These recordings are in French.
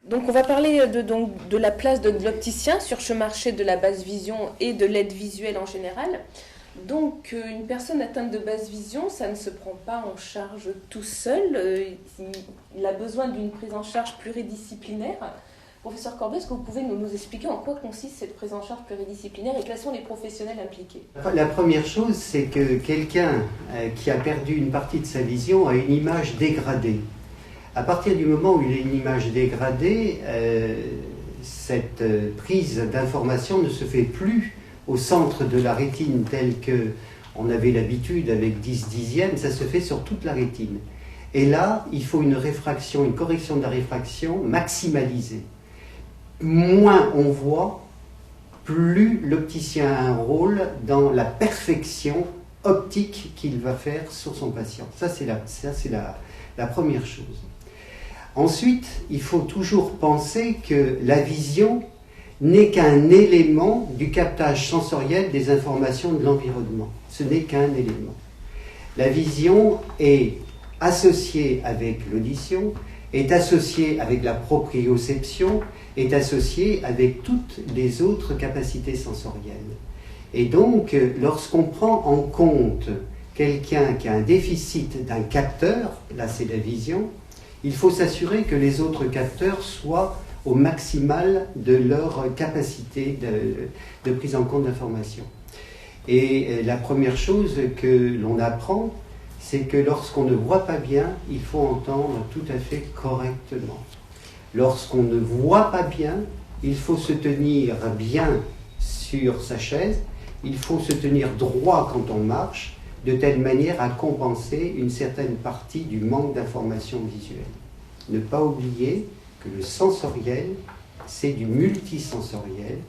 Donc on va parler de la place de l'opticien sur ce marché de la basse vision et de l'aide visuelle en général. Donc une personne atteinte de basse vision, ça ne se prend pas en charge tout seul. Il a besoin d'une prise en charge pluridisciplinaire. Professeur Corbet, est-ce que vous pouvez nous expliquer en quoi consiste cette prise en charge pluridisciplinaire et quels sont les professionnels impliqués? La première chose, c'est que quelqu'un qui a perdu une partie de sa vision a une image dégradée. À partir du moment où il a une image dégradée, cette prise d'information ne se fait plus au centre de la rétine tel qu'on avait l'habitude avec 10 dixièmes, ça se fait sur toute la rétine. Et là, il faut une réfraction, une correction de la réfraction maximalisée. Moins on voit, plus l'opticien a un rôle dans la perfection optique qu'il va faire sur son patient. Ça, c'est la première chose. Ensuite, il faut toujours penser que la vision n'est qu'un élément du captage sensoriel des informations de l'environnement. Ce n'est qu'un élément. La vision est associée avec l'audition, est associée avec la proprioception, est associée avec toutes les autres capacités sensorielles. Et donc, lorsqu'on prend en compte quelqu'un qui a un déficit d'un capteur, là c'est la vision, il faut s'assurer que les autres capteurs soient au maximal de leur capacité de prise en compte d'informations. Et la première chose que l'on apprend, c'est que lorsqu'on ne voit pas bien, il faut entendre tout à fait correctement. Lorsqu'on ne voit pas bien, il faut se tenir bien sur sa chaise, il faut se tenir droit quand on marche, de telle manière à compenser une certaine partie du manque d'information visuelle. Ne pas oublier que le sensoriel, c'est du multisensoriel,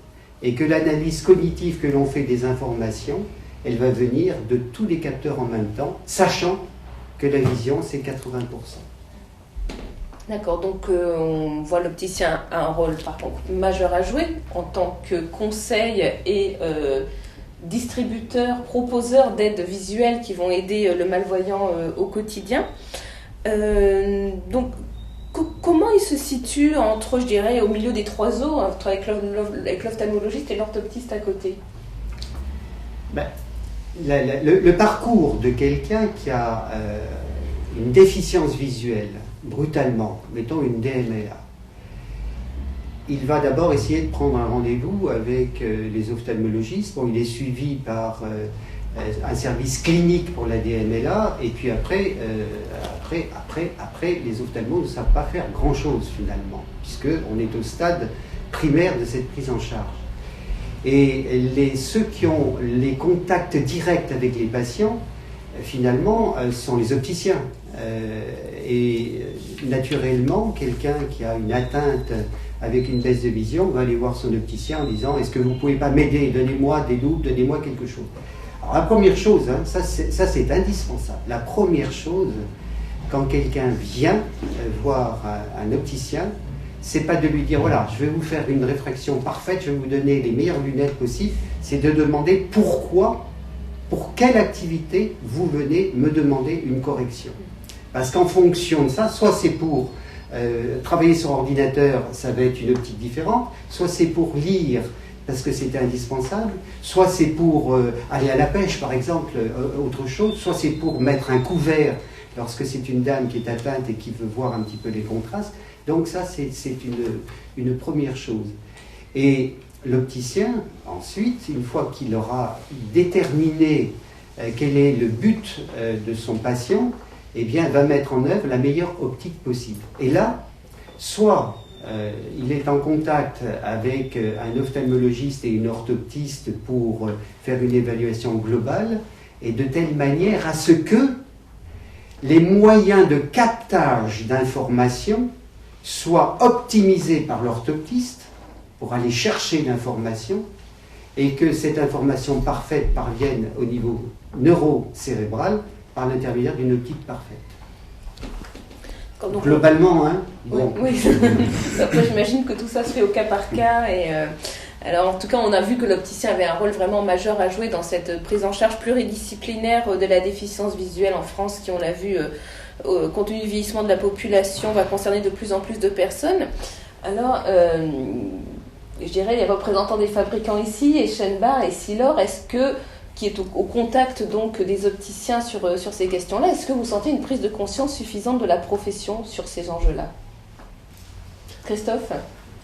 et que l'analyse cognitive que l'on fait des informations, elle va venir de tous les capteurs en même temps, sachant que la vision, c'est 80%. D'accord, donc on voit l'opticien a un rôle par contre majeur à jouer en tant que conseil et distributeur, proposeur d'aides visuelles qui vont aider le malvoyant au quotidien. Donc comment il se situe entre, je dirais, au milieu des trois eaux, avec l'ophtalmologiste et l'orthoptiste à côté? Le parcours de quelqu'un qui a une déficience visuelle, brutalement, mettons une DMLA, il va d'abord essayer de prendre un rendez-vous avec les ophtalmologistes. Bon, il est suivi par un service clinique pour la DMLA, et puis après, les ophtalmos ne savent pas faire grand-chose finalement, puisqu'on est au stade primaire de cette prise en charge. Et ceux qui ont les contacts directs avec les patients, finalement, sont les opticiens. Et naturellement, quelqu'un qui a une atteinte avec une baisse de vision va aller voir son opticien en disant « Est-ce que vous ne pouvez pas m'aider? Donnez-moi des loupes, donnez-moi quelque chose. » Alors la première chose, ça c'est indispensable. La première chose, quand quelqu'un vient voir un opticien, c'est pas de lui dire « Voilà, je vais vous faire une réfraction parfaite, je vais vous donner les meilleures lunettes possibles. » C'est de demander pourquoi, pour quelle activité vous venez me demander une correction. Parce qu'en fonction de ça, soit c'est pour travailler sur ordinateur, ça va être une optique différente, soit c'est pour lire, parce que c'est indispensable, soit c'est pour aller à la pêche, par exemple, autre chose, soit c'est pour mettre un couvert lorsque c'est une dame qui est atteinte et qui veut voir un petit peu les contrastes. Donc ça, c'est une première chose. Et l'opticien, ensuite, une fois qu'il aura déterminé quel est le but de son patient, eh bien, va mettre en œuvre la meilleure optique possible. Et là, soit il est en contact avec un ophtalmologiste et une orthoptiste pour faire une évaluation globale, et de telle manière à ce que les moyens de captage d'informations soient optimisés par l'orthoptiste pour aller chercher l'information, et que cette information parfaite parvienne au niveau neurocérébral par l'intermédiaire d'une optique parfaite. Donc, globalement, hein. Bon. Oui. Après, j'imagine que tout ça se fait au cas par cas. Et, alors, en tout cas, on a vu que l'opticien avait un rôle vraiment majeur à jouer dans cette prise en charge pluridisciplinaire de la déficience visuelle en France, qui, on l'a vu, compte tenu du vieillissement de la population, va concerner de plus en plus de personnes. Alors, je dirais les représentants des fabricants ici, Eschenbach et Silor, qui est au contact donc des opticiens sur ces questions-là, est-ce que vous sentez une prise de conscience suffisante de la profession sur ces enjeux-là? Christophe?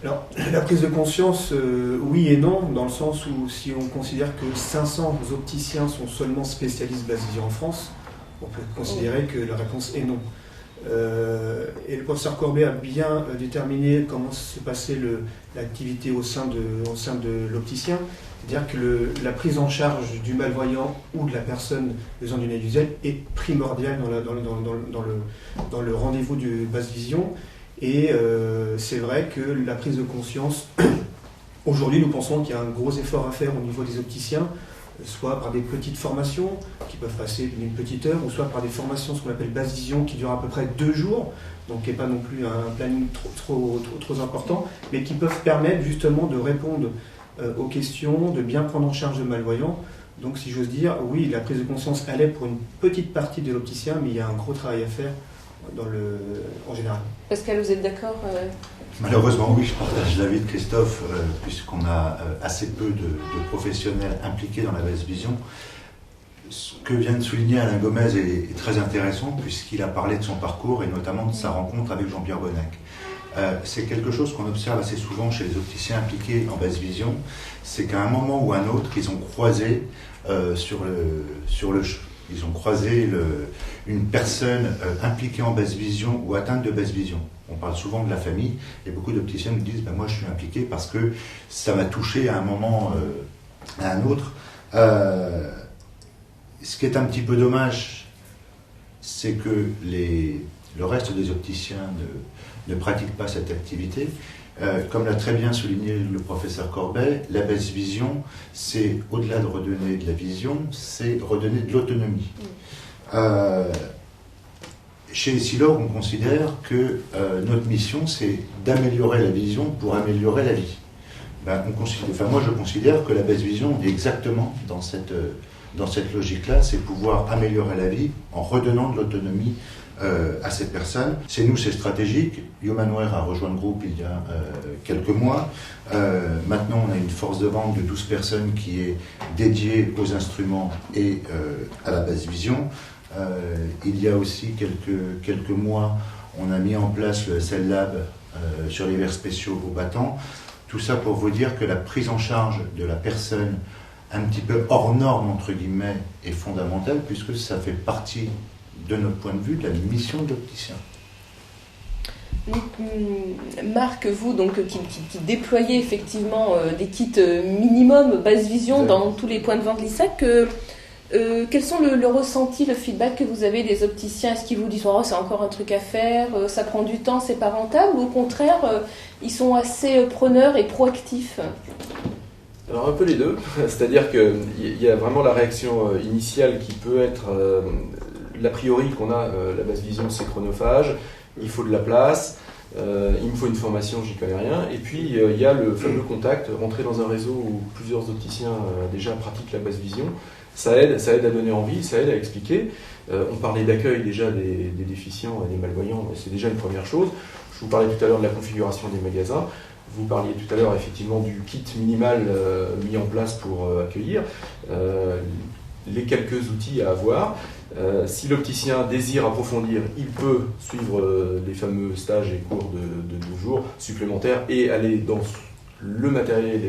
Alors, la prise de conscience, oui et non, dans le sens où si on considère que 500 opticiens sont seulement spécialistes basse vision en France, on peut considérer que la réponse est non. Et le professeur Corbet a bien déterminé comment se passait l'activité au sein de l'opticien, c'est-à-dire que la prise en charge du malvoyant ou de la personne besoin d'une aide visuelle est primordiale dans le rendez-vous du basse vision. Et c'est vrai que la prise de conscience, aujourd'hui nous pensons qu'il y a un gros effort à faire au niveau des opticiens, soit par des petites formations qui peuvent passer d'une petite heure, ou soit par des formations, ce qu'on appelle basse vision, qui durent à peu près 2 jours, donc qui n'est pas non plus un planning trop important, mais qui peuvent permettre justement de répondre aux questions, de bien prendre en charge le malvoyant. Donc si j'ose dire, oui, la prise de conscience, elle est pour une petite partie de l'opticien, mais il y a un gros travail à faire en général. Pascal, vous êtes d'accord? Malheureusement, oui, je partage l'avis de Christophe, puisqu'on a assez peu de professionnels impliqués dans la basse vision. Ce que vient de souligner Alain Gomez est très intéressant, puisqu'il a parlé de son parcours et notamment de sa rencontre avec Jean-Pierre Bonnec. C'est quelque chose qu'on observe assez souvent chez les opticiens impliqués en basse vision, c'est qu'à un moment ou à un autre, ils ont croisé ils ont croisé une personne impliquée en basse vision ou atteinte de basse vision. On parle souvent de la famille et beaucoup d'opticiens nous disent moi je suis impliqué parce que ça m'a touché à un moment à un autre. Ce qui est un petit peu dommage, c'est que le reste des opticiens ne pratiquent pas cette activité. Comme l'a très bien souligné le professeur Corbet, la basse vision, c'est au-delà de redonner de la vision, c'est redonner de l'autonomie. Chez Silor, on considère que notre mission, c'est d'améliorer la vision pour améliorer la vie. Moi, je considère que la basse vision est exactement dans cette logique-là, c'est pouvoir améliorer la vie en redonnant de l'autonomie à ces personnes. C'est stratégique. Humanware a rejoint le groupe il y a quelques mois. Maintenant, on a une force de vente de 12 personnes qui est dédiée aux instruments et à la basse vision. Il y a aussi quelques mois, on a mis en place le SL Lab sur les verres spéciaux au battant. Tout ça pour vous dire que la prise en charge de la personne un petit peu hors norme, entre guillemets, est fondamentale, puisque ça fait partie de notre point de vue, de la mission de l'opticien. Marc, vous, donc, qui déployez effectivement des kits minimum basse vision dans tous les points de vente l'ISAC, quels sont le ressenti, le feedback que vous avez des opticiens? Est-ce qu'ils vous disent oh, c'est encore un truc à faire, ça prend du temps, c'est pas rentable, ou au contraire, ils sont assez preneurs et proactifs? Alors un peu les deux, c'est-à-dire qu'il y a vraiment la réaction initiale qui peut être l'a priori qu'on a, la basse vision c'est chronophage, il faut de la place, il me faut une formation, j'y connais rien, et puis il y a le fameux contact, rentrer dans un réseau où plusieurs opticiens déjà pratiquent la basse vision, ça aide à donner envie, ça aide à expliquer. On parlait d'accueil déjà des déficients et des malvoyants, c'est déjà une première chose. Je vous parlais tout à l'heure de la configuration des magasins. Vous parliez tout à l'heure effectivement du kit minimal mis en place pour accueillir, les quelques outils à avoir. Si l'opticien désire approfondir, il peut suivre les fameux stages et cours de 2 jours supplémentaires et aller dans le matériel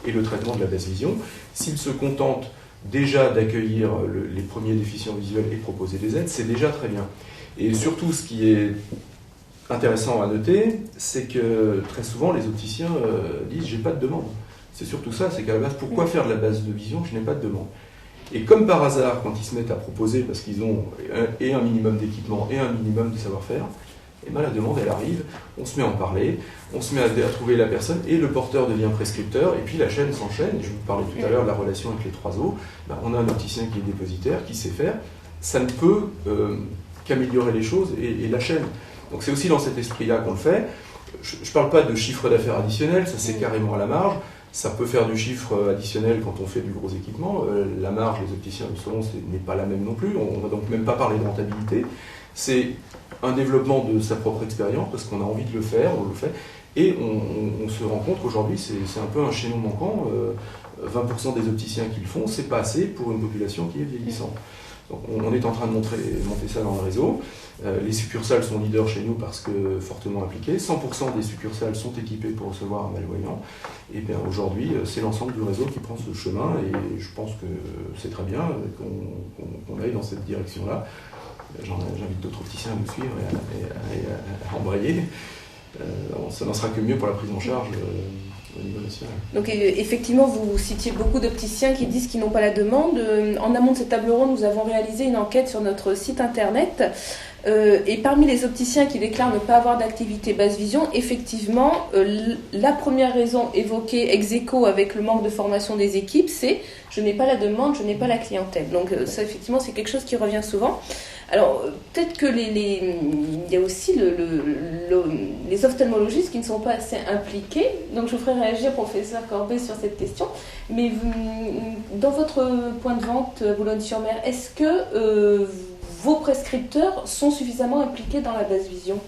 et le traitement de la basse vision. S'il se contente déjà d'accueillir les premiers déficients visuels et proposer des aides, c'est déjà très bien. Et surtout, ce qui est intéressant à noter, c'est que très souvent les opticiens disent j'ai pas de demande. C'est surtout ça, c'est qu'à la base, pourquoi faire de la basse de vision? Je n'ai pas de demande. Et comme par hasard, quand ils se mettent à proposer, parce qu'ils ont un minimum d'équipement et un minimum de savoir-faire, et ben la demande elle arrive, on se met à en parler, on se met à trouver la personne et le porteur devient prescripteur et puis la chaîne s'enchaîne. Je vous parlais tout à l'heure de la relation avec les 3 os. Ben, on a un opticien qui est dépositaire, qui sait faire. Ça ne peut qu'améliorer les choses et la chaîne. Donc c'est aussi dans cet esprit-là qu'on le fait. Je ne parle pas de chiffre d'affaires additionnel, ça c'est carrément à la marge. Ça peut faire du chiffre additionnel quand on fait du gros équipement. La marge des opticiens du salon n'est pas la même non plus. On ne va donc même pas parler de rentabilité. C'est un développement de sa propre expérience parce qu'on a envie de le faire, on le fait. Et on se rend compte qu'aujourd'hui, c'est un peu un chaînon manquant. 20% des opticiens qui le font, c'est pas assez pour une population qui est vieillissante. Donc on est en train de monter ça dans le réseau. Les succursales sont leaders chez nous parce que fortement impliquées. 100% des succursales sont équipées pour recevoir un malvoyant. Et bien aujourd'hui, c'est l'ensemble du réseau qui prend ce chemin et je pense que c'est très bien qu'on aille dans cette direction-là. J'invite d'autres opticiens à nous suivre et à embrayer. Ça n'en sera que mieux pour la prise en charge au niveau national. Donc effectivement, vous citiez beaucoup d'opticiens qui disent qu'ils n'ont pas la demande. En amont de cette table ronde, nous avons réalisé une enquête sur notre site internet. Et parmi les opticiens qui déclarent ne pas avoir d'activité basse vision, effectivement, la première raison évoquée ex aequo avec le manque de formation des équipes, c'est « je n'ai pas la demande, je n'ai pas la clientèle ». Donc ça, effectivement, c'est quelque chose qui revient souvent. Alors, peut-être que il y a aussi les ophtalmologistes qui ne sont pas assez impliqués. Donc, je vous ferai réagir, professeur Corbet, sur cette question. Mais dans votre point de vente, Boulogne-sur-Mer, est-ce que vos prescripteurs sont suffisamment impliqués dans la basse vision,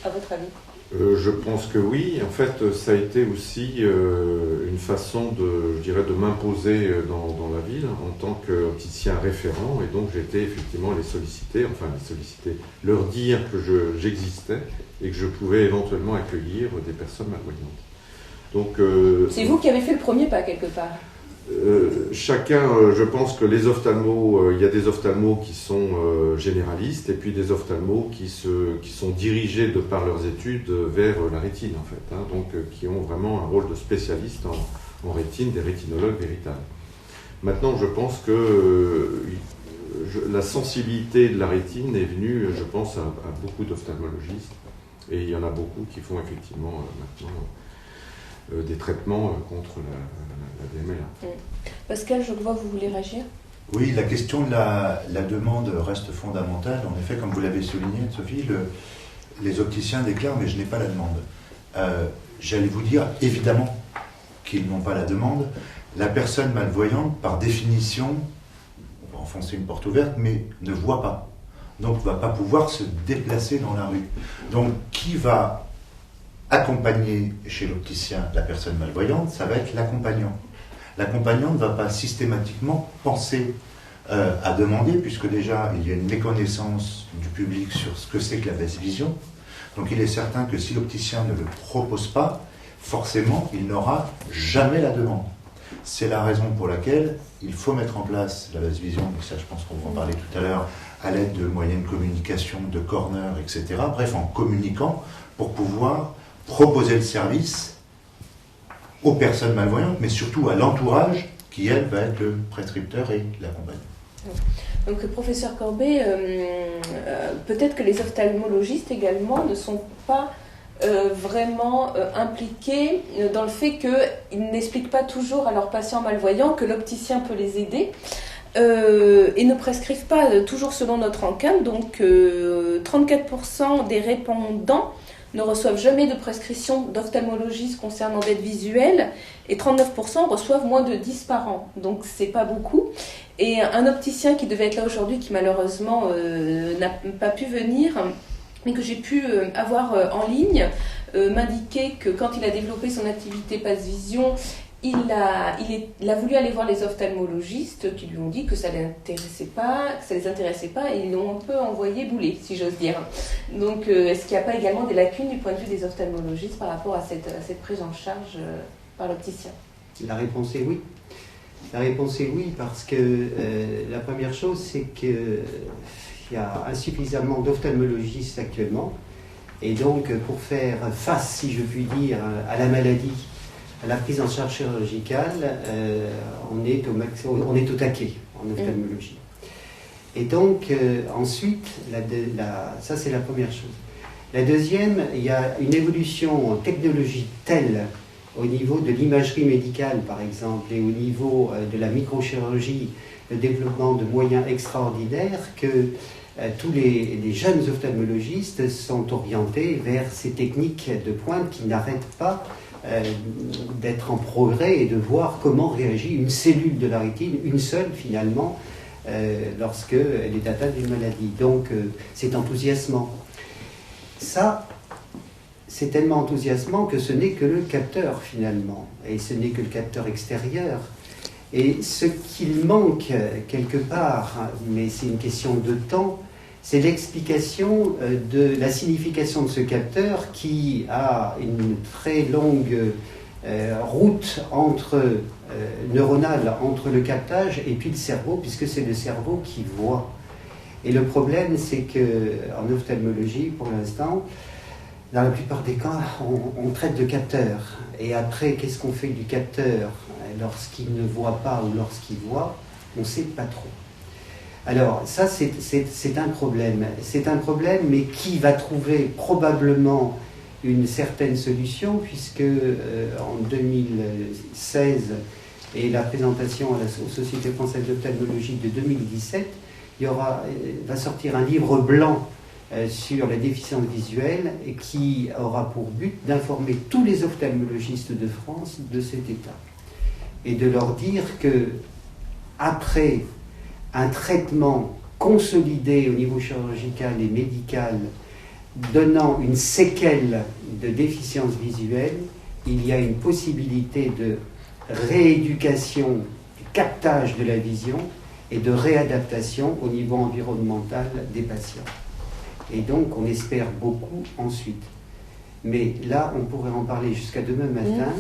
à votre avis ? Je pense que oui. En fait, ça a été aussi une façon de m'imposer dans la ville en tant qu'opticien référent. Et donc, j'ai été effectivement les solliciter, leur dire que j'existais et que je pouvais éventuellement accueillir des personnes malvoyantes. Donc, c'est vous qui avez fait le premier pas, quelque part. Chacun, je pense que les ophtalmos, il y a des ophtalmos qui sont généralistes et puis des ophtalmos qui sont dirigés de par leurs études vers la rétine en fait, hein, donc qui ont vraiment un rôle de spécialiste en rétine, des rétinologues véritables. Maintenant, je pense que la sensibilité de la rétine est venue, je pense, à beaucoup d'ophtalmologistes et il y en a beaucoup qui font effectivement maintenant des traitements contre la DMLA. Pascal, je vois, vous voulez réagir ? Oui, la question de la demande reste fondamentale. En effet, comme vous l'avez souligné, Sophie, les opticiens déclarent « mais je n'ai pas la demande ». J'allais vous dire, évidemment qu'ils n'ont pas la demande. La personne malvoyante, par définition, on va enfoncer une porte ouverte, mais ne voit pas. Donc, ne va pas pouvoir se déplacer dans la rue. Donc, qui va accompagner chez l'opticien la personne malvoyante, ça va être l'accompagnant. L'accompagnant ne va pas systématiquement penser à demander, puisque déjà il y a une méconnaissance du public sur ce que c'est que la basse vision. Donc il est certain que si l'opticien ne le propose pas, forcément il n'aura jamais la demande. C'est la raison pour laquelle il faut mettre en place la basse vision, et ça je pense qu'on va en parler tout à l'heure, à l'aide de moyens de communication, de corners, etc. Bref, en communiquant pour pouvoir proposer le service aux personnes malvoyantes, mais surtout à l'entourage qui, elle, va être le prescripteur et l'accompagnant. Donc, professeur Corbet, peut-être que les ophtalmologistes également ne sont pas vraiment impliqués dans le fait qu'ils n'expliquent pas toujours à leurs patients malvoyants que l'opticien peut les aider et ne prescrivent pas toujours selon notre enquête. Donc, 34% des répondants ne reçoivent jamais de prescription d'ophtalmologiste concernant d'aide visuelle et 39% reçoivent moins de 10 par an. Donc c'est pas beaucoup. Et un opticien qui devait être là aujourd'hui, qui malheureusement n'a pas pu venir, mais que j'ai pu avoir en ligne, m'indiquait que quand il a développé son activité Passe Vision, il a voulu aller voir les ophtalmologistes qui lui ont dit que ça les intéressait pas et ils l'ont un peu envoyé bouler, si j'ose dire. Donc est-ce qu'il n'y a pas également des lacunes du point de vue des ophtalmologistes par rapport à cette prise en charge par l'opticien ? La réponse est oui. La réponse est oui parce que la première chose, c'est qu'il y a insuffisamment d'ophtalmologistes actuellement et donc pour faire face, si je puis dire, à la maladie, à la prise en charge chirurgicale, on est au taquet en ophtalmologie. Et donc, ensuite, ça c'est la première chose. La deuxième, il y a une évolution en technologie telle au niveau de l'imagerie médicale, par exemple, et au niveau de la microchirurgie, le développement de moyens extraordinaires que tous les jeunes ophtalmologistes sont orientés vers ces techniques de pointe qui n'arrêtent pas d'être en progrès et de voir comment réagit une cellule de la rétine, une seule finalement, lorsqu'elle est atteinte d'une maladie. Donc c'est enthousiasmant. Ça, c'est tellement enthousiasmant que ce n'est que le capteur finalement, et ce n'est que le capteur extérieur. Et ce qu'il manque quelque part, mais c'est une question de temps, c'est l'explication de la signification de ce capteur qui a une très longue route neuronale entre le captage et puis le cerveau, puisque c'est le cerveau qui voit. Et le problème, c'est qu'en ophtalmologie, pour l'instant, dans la plupart des cas, on traite de capteur. Et après, qu'est-ce qu'on fait du capteur lorsqu'il ne voit pas ou lorsqu'il voit? On ne sait pas trop. Alors, ça, c'est un problème. C'est un problème, mais qui va trouver probablement une certaine solution, puisque en 2016, et la présentation aux Sociétés françaises d'ophtalmologie de 2017, va sortir un livre blanc sur la déficience visuelle et qui aura pour but d'informer tous les ophtalmologistes de France de cet état et de leur dire que après un traitement consolidé au niveau chirurgical et médical donnant une séquelle de déficience visuelle, il y a une possibilité de rééducation, du captage de la vision et de réadaptation au niveau environnemental des patients. Et donc, on espère beaucoup ensuite. Mais là, on pourrait en parler jusqu'à demain matin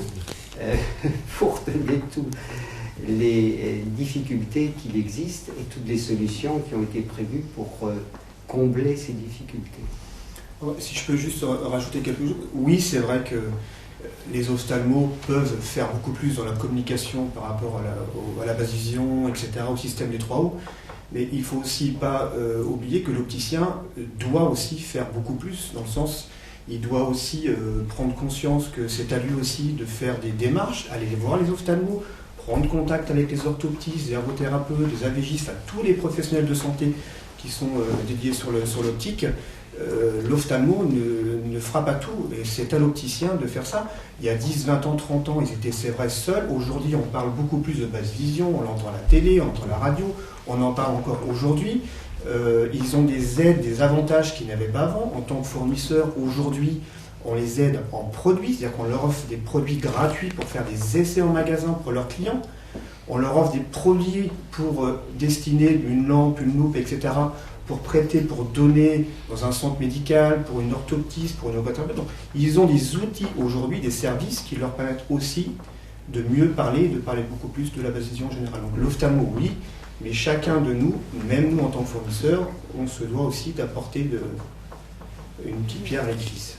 pour donner toutes les difficultés qu'il existe et toutes les solutions qui ont été prévues pour combler ces difficultés. Si je peux juste rajouter quelque chose. Oui, c'est vrai que les ophtalmos peuvent faire beaucoup plus dans la communication par rapport à la basse vision, etc., au système des 3O. Mais il ne faut aussi pas oublier que l'opticien doit aussi faire beaucoup plus, dans le sens, il doit aussi prendre conscience que c'est à lui aussi de faire des démarches, aller voir les ophtalmos, prendre contact avec les orthoptistes, les ergothérapeutes, les AVGistes, enfin, tous les professionnels de santé qui sont dédiés sur l'optique. L'ophtalmo ne fera pas tout, et c'est à l'opticien de faire ça. Il y a 10, 20 ans, 30 ans, ils étaient, c'est vrai, seuls. Aujourd'hui, on parle beaucoup plus de basse vision, on l'entend à la télé, on l'entend à la radio, on en parle encore aujourd'hui. Ils ont des aides, des avantages qu'ils n'avaient pas avant. En tant que fournisseur, aujourd'hui, on les aide en produits, c'est-à-dire qu'on leur offre des produits gratuits pour faire des essais en magasin pour leurs clients. On leur offre des produits pour destiner une lampe, une loupe, etc., pour prêter, pour donner dans un centre médical, pour une orthoptiste, pour une ergothérapeute. Donc, ils ont des outils aujourd'hui, des services qui leur permettent aussi de mieux parler, de parler beaucoup plus de la basse vision en général. Donc l'ophtalmo, oui, mais chacun de nous, même nous en tant que fournisseurs, on se doit aussi d'apporter une petite pierre à l'édifice.